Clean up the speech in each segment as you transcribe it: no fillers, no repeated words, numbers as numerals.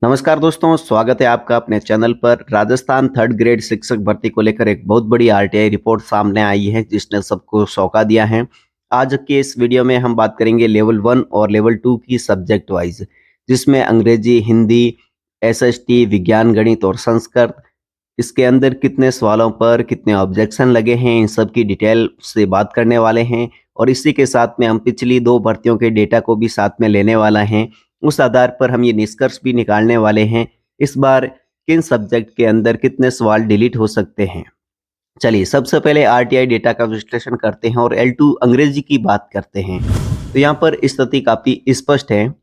नमस्कार दोस्तों, स्वागत है आपका अपने चैनल पर। राजस्थान थर्ड ग्रेड शिक्षक भर्ती को लेकर एक बहुत बड़ी आरटीआई रिपोर्ट सामने आई है जिसने सबको चौंका दिया है। आज के इस वीडियो में हम बात करेंगे लेवल 1 और लेवल 2 की सब्जेक्ट वाइज, जिसमें अंग्रेजी, हिंदी, एसएसटी, विज्ञान, गणित और संस्कृत। इसके अंदर कितने सवालों पर कितने ऑब्जेक्शन लगे हैं, इन सब की डिटेल से बात करने वाले हैं। और इसी के साथ में हम पिछली 2 भर्तियों के डेटा को भी साथ में लेने वाला हैं। उस आधार पर हम ये निष्कर्ष भी निकालने वाले हैं, इस बार किन सब्जेक्ट के अंदर कितने सवाल डिलीट हो सकते हैं। चलिए सबसे पहले आरटीआई डेटा का विश्लेषण करते हैं और L2 अंग्रेजी की बात करते हैं। तो यहाँ पर स्थिति काफ़ी स्पष्ट है।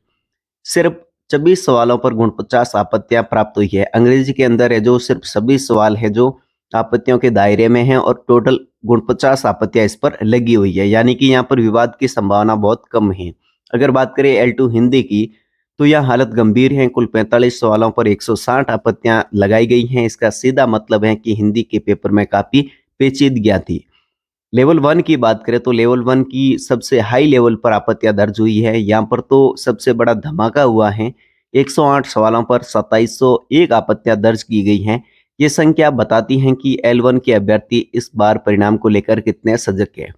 सिर्फ 26 सवालों पर गुण 50 आपत्तियां प्राप्त हुई है। अंग्रेजी के अंदर है जो सिर्फ 26 सवाल है जो आपत्तियों के दायरे में हैं और टोटल गुण 50 आपत्तियां इस पर लगी हुई है, यानी कि यहाँ पर विवाद की संभावना बहुत कम है। अगर बात करें L2 हिंदी की, तो यह हालत गंभीर है। कुल 45 सवालों पर 160 आपत्तियां लगाई गई हैं। इसका सीधा मतलब है कि हिंदी के पेपर में काफ़ी पेचीदगियां थी। लेवल 1 की बात करें तो लेवल 1 की सबसे हाई लेवल पर आपत्तियां दर्ज हुई है। यहाँ पर तो सबसे बड़ा धमाका हुआ है। 108 सवालों पर 2701 आपत्तियां दर्ज की गई हैं। ये संख्या बताती हैं कि L1 के अभ्यर्थी इस बार परिणाम को लेकर कितने सजग हैं।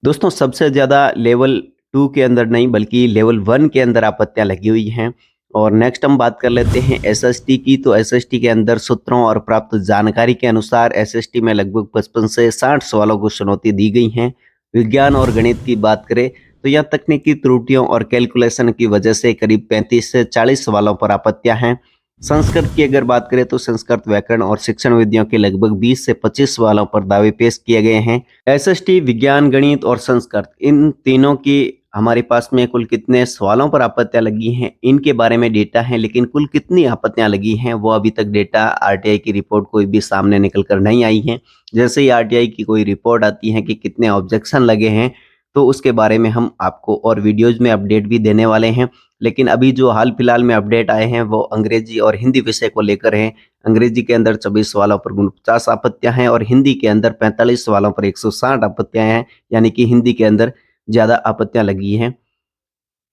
दोस्तों सबसे ज़्यादा लेवल 2 के अंदर नहीं बल्कि लेवल 1 के अंदर आपत्तियां लगी हुई हैं। और नेक्स्ट हम बात कर लेते हैं एसएसटी की। तो एसएसटी के अंदर सूत्रों और प्राप्त जानकारी के अनुसार एसएसटी में लगभग 55 से 60 सवालों को चुनौती दी गई है। विज्ञान और गणित की बात करें तो यह तकनीकी त्रुटियों और कैलकुलेशन की वजह से करीब 35 से 40 सवालों पर आपत्तियां हैं। संस्कृत की अगर बात करें तो संस्कृत व्याकरण और शिक्षण विधियों के लगभग 20 से 25 सवालों पर दावे पेश किए गए हैं। एसएसटी, विज्ञान, गणित और संस्कृत, इन तीनों की हमारे पास में कुल कितने सवालों पर आपत्तियां लगी हैं इनके बारे में डेटा है, लेकिन कुल कितनी आपत्तियां लगी हैं वो अभी तक डेटा आरटीआई की रिपोर्ट कोई भी सामने निकल कर नहीं आई है। जैसे ही आरटीआई की कोई रिपोर्ट आती है कि कितने ऑब्जेक्शन लगे हैं, तो उसके बारे में हम आपको और वीडियोज में अपडेट भी देने वाले हैं। लेकिन अभी जो हाल फिलहाल में अपडेट आए हैं वो अंग्रेजी और हिंदी विषय को लेकर हैं। अंग्रेजी के अंदर 26 सवालों पर 49 आपत्तियां हैं और हिंदी के अंदर 45 सवालों पर 160 आपत्तियां हैं, यानी कि हिंदी के अंदर ज़्यादा आपत्तियां लगी हैं।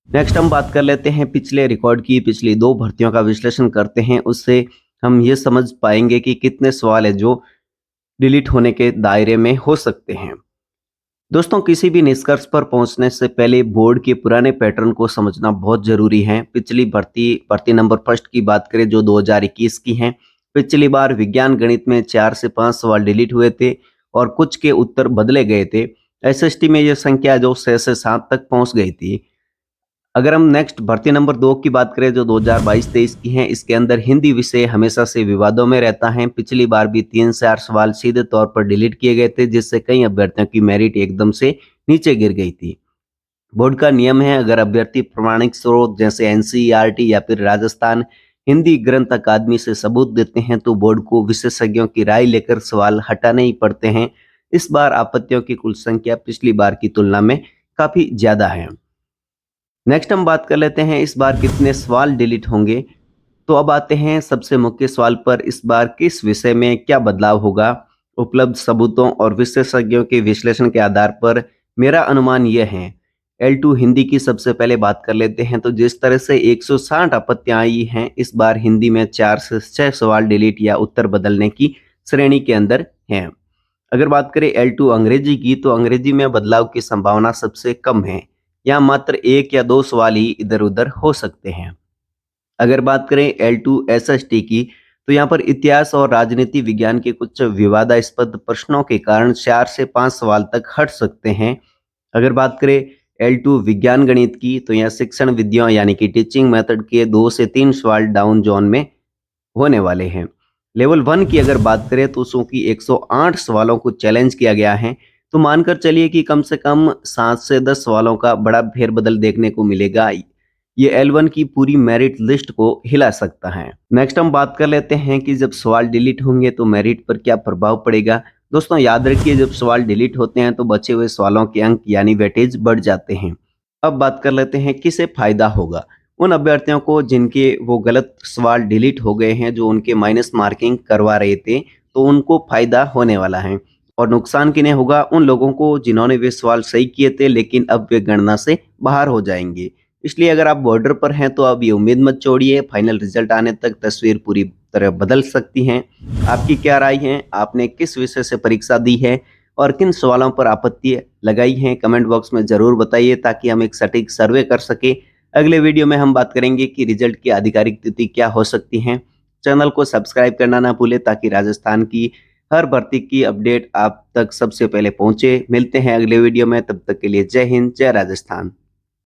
नेक्स्ट हम बात कर लेते हैं पिछले रिकॉर्ड की। पिछली 2 भर्तियों का विश्लेषण करते हैं, उससे हम ये समझ पाएंगे कि कितने सवाल है जो डिलीट होने के दायरे में हो सकते हैं। दोस्तों किसी भी निष्कर्ष पर पहुंचने से पहले बोर्ड के पुराने पैटर्न को समझना बहुत जरूरी है। पिछली भर्ती नंबर फर्स्ट की बात करें जो 2021 की है। पिछली बार विज्ञान गणित में 4 से 5 सवाल डिलीट हुए थे और कुछ के उत्तर बदले गए थे। एसएसटी में यह संख्या जो 6 से 7 तक पहुंच गई थी। अगर हम नेक्स्ट भर्ती नंबर 2 की बात करें जो 2022-23 की है, इसके अंदर हिंदी विषय हमेशा से विवादों में रहता है। पिछली बार भी 3 से 4 सवाल सीधे तौर पर डिलीट किए गए थे, जिससे कई अभ्यर्थियों की मेरिट एकदम से नीचे गिर गई थी। बोर्ड का नियम है, अगर अभ्यर्थी प्रमाणिक स्रोत जैसे एनसीईआरटी या फिर राजस्थान हिंदी ग्रंथ अकादमी से सबूत देते हैं तो बोर्ड को विशेषज्ञों की राय लेकर सवाल हटाने ही पड़ते हैं। इस बार आपत्तियों की कुल संख्या पिछली बार की तुलना में काफी ज्यादा है। नेक्स्ट हम बात कर लेते हैं इस बार कितने सवाल डिलीट होंगे। तो अब आते हैं सबसे मुख्य सवाल पर, इस बार किस विषय में क्या बदलाव होगा। उपलब्ध सबूतों और विशेषज्ञों के विश्लेषण के आधार पर मेरा अनुमान यह है। L2 हिंदी की सबसे पहले बात कर लेते हैं। तो जिस तरह से 160 आपत्तियां आई हैं, इस बार हिंदी में 4 से 6 सवाल डिलीट या उत्तर बदलने की श्रेणी के अंदर हैं। अगर बात करें L2 अंग्रेजी की, तो अंग्रेजी में बदलाव की संभावना सबसे कम है। यहाँ मात्र 1 या 2 सवाल ही इधर उधर हो सकते हैं। अगर बात करें L2 एसएसटी की, तो यहाँ पर इतिहास और राजनीति विज्ञान के कुछ विवादास्पद प्रश्नों के कारण 4 से 5 सवाल तक हट सकते हैं। अगर बात करें L2 विज्ञान गणित की, तो यहाँ शिक्षण विधियों यानी कि टीचिंग मेथड के 2 से 3 सवाल डाउन जोन में होने वाले हैं। लेवल 1 की अगर बात करें तो चूंकि 108 सवालों को चैलेंज किया गया है, तो मानकर चलिए कि कम से कम 7 से 10 सवालों का बड़ा फेरबदल देखने को मिलेगा। ये L1 की पूरी मेरिट लिस्ट को हिला सकता है। नेक्स्ट हम बात कर लेते हैं कि जब सवाल डिलीट होंगे तो मेरिट पर क्या प्रभाव पड़ेगा। दोस्तों याद रखिए, जब सवाल डिलीट होते हैं तो बचे हुए सवालों के अंक यानी वेटेज बढ़ जाते हैं। अब बात कर लेते हैं किसे फायदा होगा। उन अभ्यर्थियों को जिनके वो गलत सवाल डिलीट हो गए हैं, जो उनके माइनस मार्किंग करवा रहे थे, तो उनको फायदा होने वाला है। और नुकसान किन्हें होगा, उन लोगों को जिन्होंने वे सवाल सही किए थे लेकिन अब वे गणना से बाहर हो जाएंगे। इसलिए अगर आप बॉर्डर पर हैं तो अब ये उम्मीद मत छोड़िए, फाइनल रिजल्ट आने तक तस्वीर पूरी तरह बदल सकती हैं। आपकी क्या राय है? आपने किस विषय से परीक्षा दी है और किन सवालों पर आपत्ति लगाई हैं? कमेंट बॉक्स में ज़रूर बताइए ताकि हम एक सटीक सर्वे कर सकें। अगले वीडियो में हम बात करेंगे कि रिजल्ट की आधिकारिक तिथि क्या हो सकती हैं। चैनल को सब्सक्राइब करना ना भूलें ताकि राजस्थान की हर भर्ती की अपडेट आप तक सबसे पहले पहुंचे। मिलते हैं अगले वीडियो में, तब तक के लिए जय हिंद, जय राजस्थान।